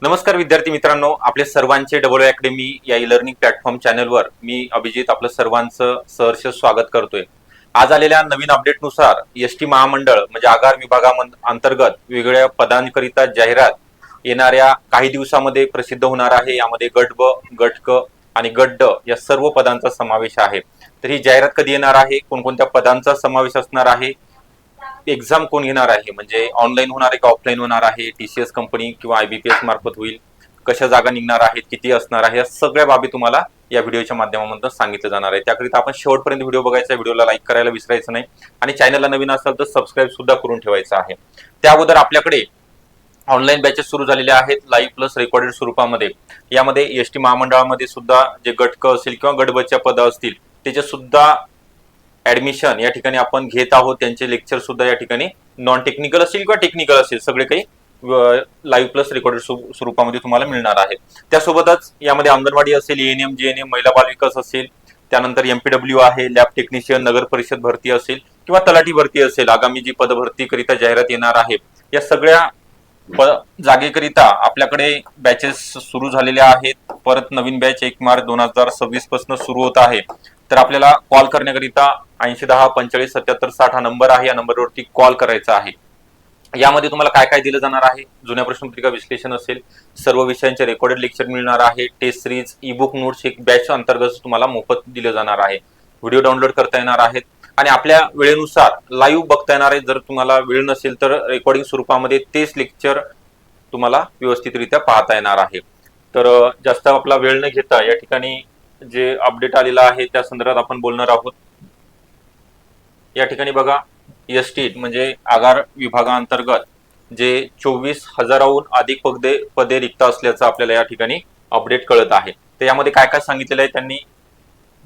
नमस्कार विद्यार्थी मित्रांनो, आपले सर्वांचे डबल अकॅडमी या ई लर्निंग प्लॅटफॉर्म चॅनलवर मी अभिजित आपलं सर्वांचं सहर्ष स्वागत करतोय। आज आलेल्या नवीन अपडेटनुसार एसटी महामंडळ म्हणजे आगार विभागाअंतर्गत वेगवेगळ्या पदांकरिता जाहिरात येणाऱ्या काही दिवसांमध्ये प्रसिद्ध होणार आहे। यामध्ये गट ब, गट क आणि गट ड या सर्व पदांचा समावेश आहे। तर ही जाहिरात कधी येणार आहे, कोणकोणत्या पदांचा समावेश असणार आहे, एक्झाम कोण घेणार आहे, म्हणजे ऑनलाईन होणार आहे का ऑफलाईन होणार आहे, टीसीएस कंपनी किंवा आयबीपीएस मार्फत होईल, कशा जागा निघणार आहेत, किती असणार आहे, या सगळ्या बाबी तुम्हाला या व्हिडिओच्या माध्यमातून सांगितलं जाणार आहे। त्याकरिता आपण शेवटपर्यंत व्हिडिओ बघायचा, व्हिडिओला लाईक करायला विसरायचं नाही आणि चॅनलला नवीन असाल तर सबस्क्राईब सुद्धा करून ठेवायचं आहे। त्या अगोदर आपल्याकडे ऑनलाईन बॅचेस सुरू झालेले आहेत लाईव्ह प्लस रेकॉर्डेड स्वरूपामध्ये। यामध्ये एसटी महामंडळामध्ये सुद्धा जे गट क असेल किंवा गट ब च्या पद असतील त्याचे सुद्धा ऍडमिशन या ठिकाणी आपण घेत आहोत। त्यांचे लेक्चर सुद्धा या ठिकाणी नॉन टेक्निकल असेल किंवा टेक्निकल असेल सगळे काही लाईव्ह प्लस रेकॉर्डेड स्वरूपामध्ये तुम्हाला मिळणार आहे। त्यासोबतच यामध्ये अंगणवाडी असेल, एएनएम, जेएनएम, महिला बाल विकास असेल, त्यानंतर एमपीडब्ल्यू आहे, लॅब टेक्निशियन, नगर परिषद भरती असेल किंवा तलाठी भरती असेल, आगामी जी पदभरतीकरिता जाहिरात येणार आहे या सगळ्या जागेकरिता आपल्याकडे बॅचेस सुरू झालेल्या आहेत। परत नवीन बॅच 1 मार्च 2026 पासून सुरू होत आहे। तर आपल्याला कॉल करण्याकरिता 8010457760 हा नंबर आहे, या नंबरवरती कॉल करायचा आहे। यामध्ये तुम्हाला काय काय दिलं जाणार आहे, जुन्या प्रश्नपत्रिका विश्लेषण असेल, सर्व विषयांचे रेकॉर्डेड लेक्चर मिळणार आहे, test series, e book notes एक बॅच अंतर्गत तुम्हाला मोफत दिलं जाणार आहे, व्हिडिओ डाउनलोड करता येणार आहेत आणि आपल्या वेळेनुसार लाईव्ह बघता येणार आहे। जर तुम्हाला वेळ नसेल तर रेकॉर्डिंग स्वरूपामध्ये तेच लेक्चर तुम्हाला व्यवस्थितरित्या पाहता येणार आहे। तर जास्त आपला वेळ न घेता या ठिकाणी जे अपडेट आलेला आहे त्या संदर्भात आपण बोलणार आहोत। या ठिकाणी बघा, एसटी म्हणजे आगार विभागाअंतर्गत जे 24,000हून अधिक पदे रिक्त असल्याचं आपल्याला या ठिकाणी अपडेट कळत आहे। तर यामध्ये काय काय सांगितलेलं आहे त्यांनी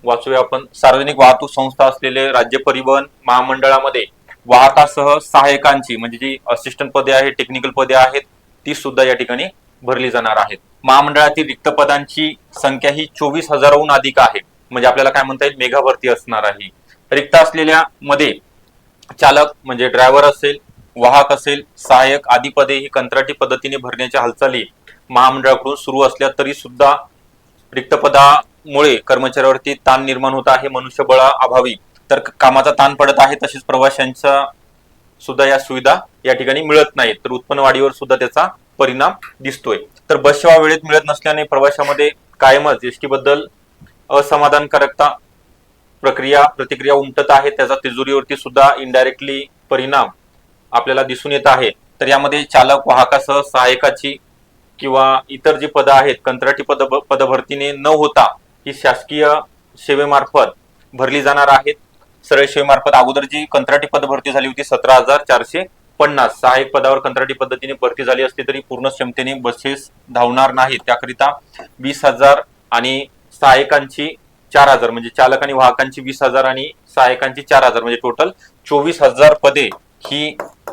वाचूया आपण। सार्वजनिक वाहतूक संस्था असलेले राज्य परिवहन महामंडळामध्ये वाहकासह सहाय्यकांची म्हणजे जी असिस्टंट पदे आहेत, टेक्निकल पदे आहेत, ती सुद्धा या ठिकाणी भरली जाणार आहेत। महामंडळातील रिक्त पदांची संख्या ही 24,000हून अधिक आहे, म्हणजे आपल्याला काय म्हणता येईल, मेगा भरती असणार आहे। रिक्त असलेल्या मध्ये चालक म्हणजे ड्रायव्हर असेल, वाहक असेल, सहाय्यक आदी पदे ही कंत्राटी पद्धतीने भरण्याच्या हालचाली महामंडळाकडून सुरू असल्या तरी सुद्धा रिक्त पदामुळे कर्मचाऱ्यावरती ताण निर्माण होत आहे, मनुष्यबळा अभावी तर कामाचा ताण पडत आहे, तसेच प्रवाशांचा सुद्धा या सुविधा या ठिकाणी मिळत नाहीत, तर उत्पन्न वाढीवर सुद्धा त्याचा परिणाम दिसतोय। तर बस सेवा वेळेत मिळत नसल्याने प्रवाशामध्ये कायमच एसटी बद्दल असमाधानकारकता प्रतिक्रिया उमटत आहे, त्याचा तिजोरीवरती सुद्धा इनडायरेक्टली परिणाम आपल्याला दिसून येत आहे। तर यामध्ये चालक, वाहकासह सहाय्यकाची किंवा इतर जी पदं आहेत कंत्राटी पदभरतीने न होता ही शासकीय सेवेमार्फत भरली जाणार आहेत। सरळ सेवेमार्फत अगोदर जी कंत्राटी पदभरती झाली होती 17,450, सहाय्यक पदावर कंत्राटी पद्धतीने भरती झाली असली तरी पूर्ण क्षमतेने बसेस धावणार नाहीत, त्याकरिता 20,000 आणि सहाय्यकांची 4,000 म्हणजे चालक आणि वाहकांची 20,000 आणि सहाय्यकांची 4,000 म्हणजे टोटल 24,000 पदे ही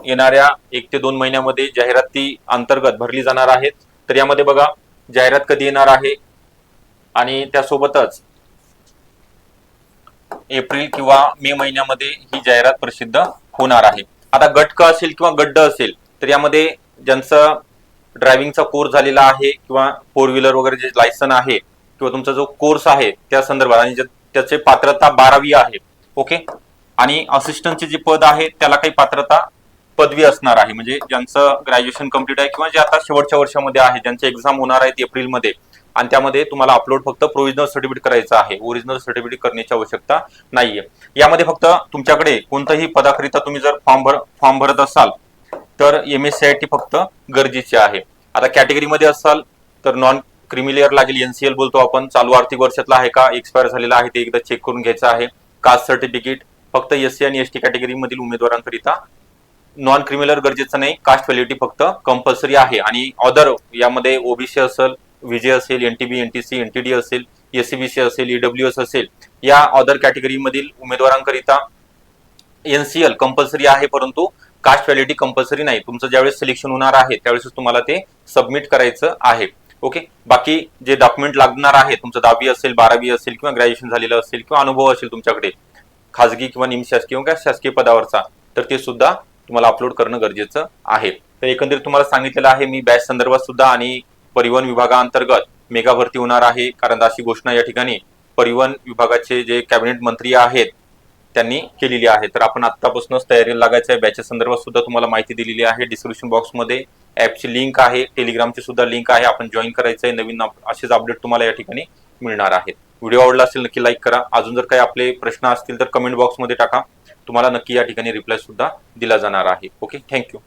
येणाऱ्या 1 ते 2 महिन्यामध्ये जाहिराती अंतर्गत भरली जाणार आहेत। तर यामध्ये बघा जाहिरात कधी येणार आहे आणि त्यासोबतच एप्रिल किंवा मे महिन्यामध्ये ही जाहिरात प्रसिद्ध होणार आहे। आता गट क असेल किंवा गट ड असेल तर यामध्ये ज्यांचा ड्रायव्हिंगचा कोर्स झालेला आहे किंवा 4 व्हीलर वगैरे जे लायसन आहे किंवा तुमचा जो कोर्स आहे त्या संदर्भात आणि त्याचे पात्रता 12वी आहे, ओके, आणि असिस्टंटचे जे पद आहे त्याला काही पात्रता पदवी असणार आहे, म्हणजे ज्यांचं ग्रॅज्युएशन कंप्लीट आहे किंवा जे आता शेवटच्या वर्षामध्ये आहे, ज्यांचे एक्झाम होणार आहेत एप्रिलमध्ये आणि त्यामध्ये तुम्हाला अपलोड फक्त प्रोव्हिजनल सर्टिफिकेट करायचं आहे, ओरिजिनल सर्टिफिकेट करण्याची आवश्यकता नाहीये। यामध्ये फक्त तुमच्याकडे कोणत्याही पदाकरिता तुम्ही जर फॉर्म भरत असाल तर MSCIT फक्त गरजेचे आहे। आता कॅटेगरीमध्ये असाल तर नॉन क्रिमिलियर लागेल, NCL बोलतो आपण, चालू आर्थिक वर्षातला आहे का, एक्सपायर झालेला आहे ते एकदा चेक करून घ्यायचं आहे। कास्ट सर्टिफिकेट फक्त SC आणि ST कॅटेगरी मधील उमेदवारांकरिता, नॉन क्रिमिनल गरजेचं नाही, कास्ट व्हॅलिडिटी फक्त कंपल्सरी आहे। आणि अदर यामध्ये ओबीसी असेल, विजय असेल, NTB, NTC, NTD असेल, SCBC असेल, EWS असेल, या अदर कॅटेगरी मधील उमेदवारांकरिता NCL कंपल्सरी आहे, परंतु कास्ट व्हॅलिडिटी कंपल्सरी नाही। तुमचं ज्यावेळेस सिलेक्शन होणार आहे त्यावेळेस तुम्हाला ते सबमिट करायचं आहे, ओके। बाकी जे डॉक्युमेंट लागणार आहे, तुमचं 10वी असेल, 12वी असेल किंवा ग्रॅज्युएशन झालेलं असेल किंवा अनुभव असेल तुमच्याकडे खाजगी किंवा निमशासकीय किंवा शासकीय पदावरचा, तर ते सुद्धा तुम्हाला अपलोड करणं गरजेचं आहे। तर एकंदरीत तुम्हाला सांगितलेलं आहे मी बॅच संदर्भात सुद्धा आणि परिवहन विभागाअंतर्गत मेगा भरती होणार आहे, कारण अशी घोषणा या ठिकाणी परिवहन विभागाचे जे कॅबिनेट मंत्री आहेत त्यांनी केलेली आहे. तर आपण आतापासूनच तयारीला लागायचं आहे. बॅचेस संदर्भात सुद्धा तुम्हाला माहिती दिलेली आहे. डिस्क्रिप्शन बॉक्समध्ये ॲपची लिंक आहे, टेलिग्रामची सुद्धा लिंक आहे. आपण जॉईन करायचं आहे. नवीन असेच अपडेट तुम्हाला या ठिकाणी मिळणार आहेत. व्हिडिओ आवडला असेल नक्की लाईक करा. अजून जर काही आपले प्रश्न असतील तर कमेंट बॉक्समध्ये टाका. तुम्हाला नक्की या ठिकाणी रिप्लाय सुद्धा दिला जाणार आहे. Okay, thank you.